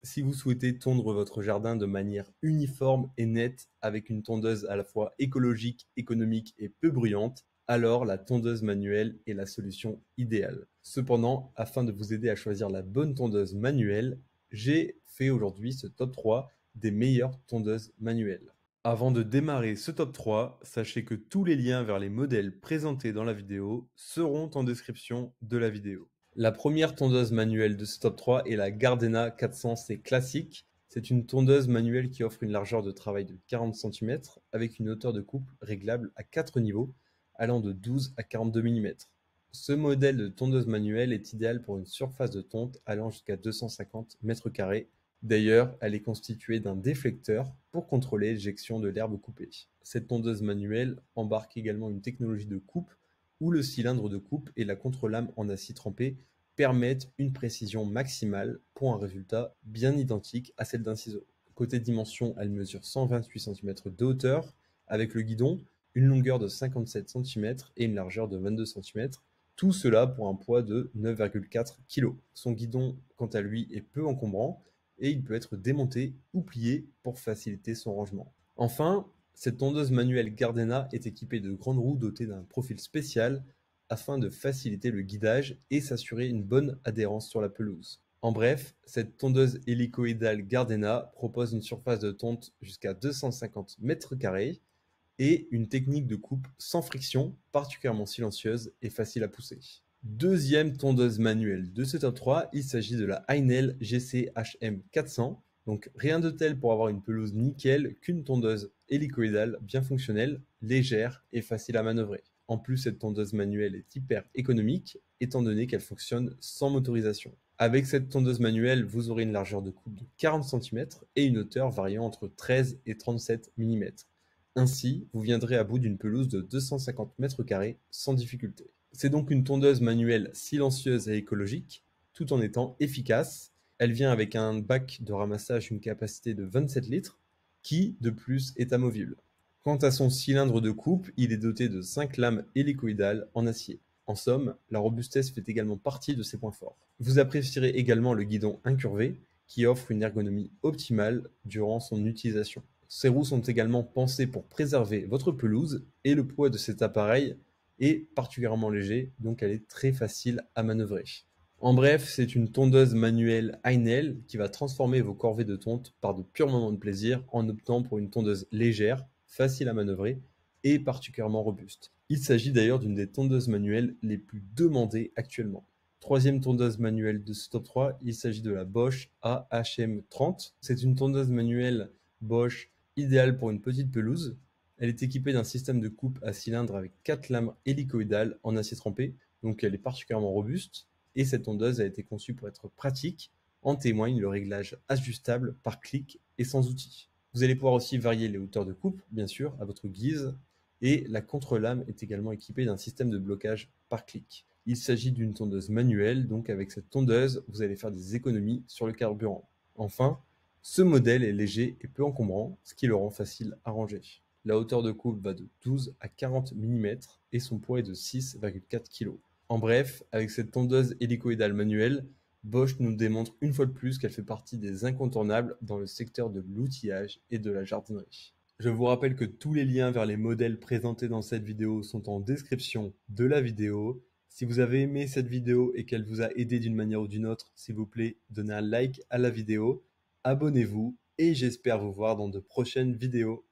Si vous souhaitez tondre votre jardin de manière uniforme et nette avec une tondeuse à la fois écologique, économique et peu bruyante, alors la tondeuse manuelle est la solution idéale. Cependant, afin de vous aider à choisir la bonne tondeuse manuelle, j'ai fait aujourd'hui ce top 3 des meilleures tondeuses manuelles. Avant de démarrer ce top 3, sachez que tous les liens vers les modèles présentés dans la vidéo seront en description de la vidéo. La première tondeuse manuelle de ce top 3 est la Gardena 400C classique. C'est une tondeuse manuelle qui offre une largeur de travail de 40 cm avec une hauteur de coupe réglable à 4 niveaux allant de 12 à 42 mm. Ce modèle de tondeuse manuelle est idéal pour une surface de tonte allant jusqu'à 250 m². D'ailleurs, elle est constituée d'un déflecteur pour contrôler l'éjection de l'herbe coupée. Cette tondeuse manuelle embarque également une technologie de coupe où le cylindre de coupe et la contre-lame en acier trempé permettent une précision maximale pour un résultat bien identique à celle d'un ciseau. Côté dimension, elle mesure 128 cm de hauteur avec le guidon, une longueur de 57 cm et une largeur de 22 cm. Tout cela pour un poids de 9,4 kg. Son guidon, quant à lui, est peu encombrant et il peut être démonté ou plié pour faciliter son rangement. Enfin, cette tondeuse manuelle Gardena est équipée de grandes roues dotées d'un profil spécial afin de faciliter le guidage et s'assurer une bonne adhérence sur la pelouse. En bref, cette tondeuse hélicoïdale Gardena propose une surface de tonte jusqu'à 250 m² et une technique de coupe sans friction, particulièrement silencieuse et facile à pousser. Deuxième tondeuse manuelle de ce top 3, il s'agit de la Heinel GC-HM 400. Donc rien de tel pour avoir une pelouse nickel qu'une tondeuse hélicoïdale bien fonctionnelle, légère et facile à manœuvrer. En plus, cette tondeuse manuelle est hyper économique étant donné qu'elle fonctionne sans motorisation. Avec cette tondeuse manuelle, vous aurez une largeur de coupe de 40 cm et une hauteur variant entre 13 et 37 mm. Ainsi, vous viendrez à bout d'une pelouse de 250 m² sans difficulté. C'est donc une tondeuse manuelle silencieuse et écologique, tout en étant efficace. Elle vient avec un bac de ramassage d'une capacité de 27 litres, qui, de plus, est amovible. Quant à son cylindre de coupe, il est doté de 5 lames hélicoïdales en acier. En somme, la robustesse fait également partie de ses points forts. Vous apprécierez également le guidon incurvé, qui offre une ergonomie optimale durant son utilisation. Ces roues sont également pensées pour préserver votre pelouse et le poids de cet appareil est particulièrement léger, donc elle est très facile à manœuvrer. En bref, c'est une tondeuse manuelle Heinel qui va transformer vos corvées de tonte par de purs moments de plaisir en optant pour une tondeuse légère, facile à manœuvrer et particulièrement robuste. Il s'agit d'ailleurs d'une des tondeuses manuelles les plus demandées actuellement. Troisième tondeuse manuelle de ce top 3, il s'agit de la Bosch AHM30. C'est une tondeuse manuelle Bosch idéale pour une petite pelouse. Elle est équipée d'un système de coupe à cylindre avec 4 lames hélicoïdales en acier trempé, donc elle est particulièrement robuste. Et cette tondeuse a été conçue pour être pratique, en témoigne le réglage ajustable par clic et sans outil. Vous allez pouvoir aussi varier les hauteurs de coupe, bien sûr, à votre guise, et la contre-lame est également équipée d'un système de blocage par clic. Il s'agit d'une tondeuse manuelle, donc avec cette tondeuse, vous allez faire des économies sur le carburant. Enfin, ce modèle est léger et peu encombrant, ce qui le rend facile à ranger. La hauteur de coupe va de 12 à 40 mm et son poids est de 6,4 kg. En bref, avec cette tondeuse hélicoïdale manuelle, Bosch nous démontre une fois de plus qu'elle fait partie des incontournables dans le secteur de l'outillage et de la jardinerie. Je vous rappelle que tous les liens vers les modèles présentés dans cette vidéo sont en description de la vidéo. Si vous avez aimé cette vidéo et qu'elle vous a aidé d'une manière ou d'une autre, s'il vous plaît, donnez un like à la vidéo, abonnez-vous et j'espère vous voir dans de prochaines vidéos.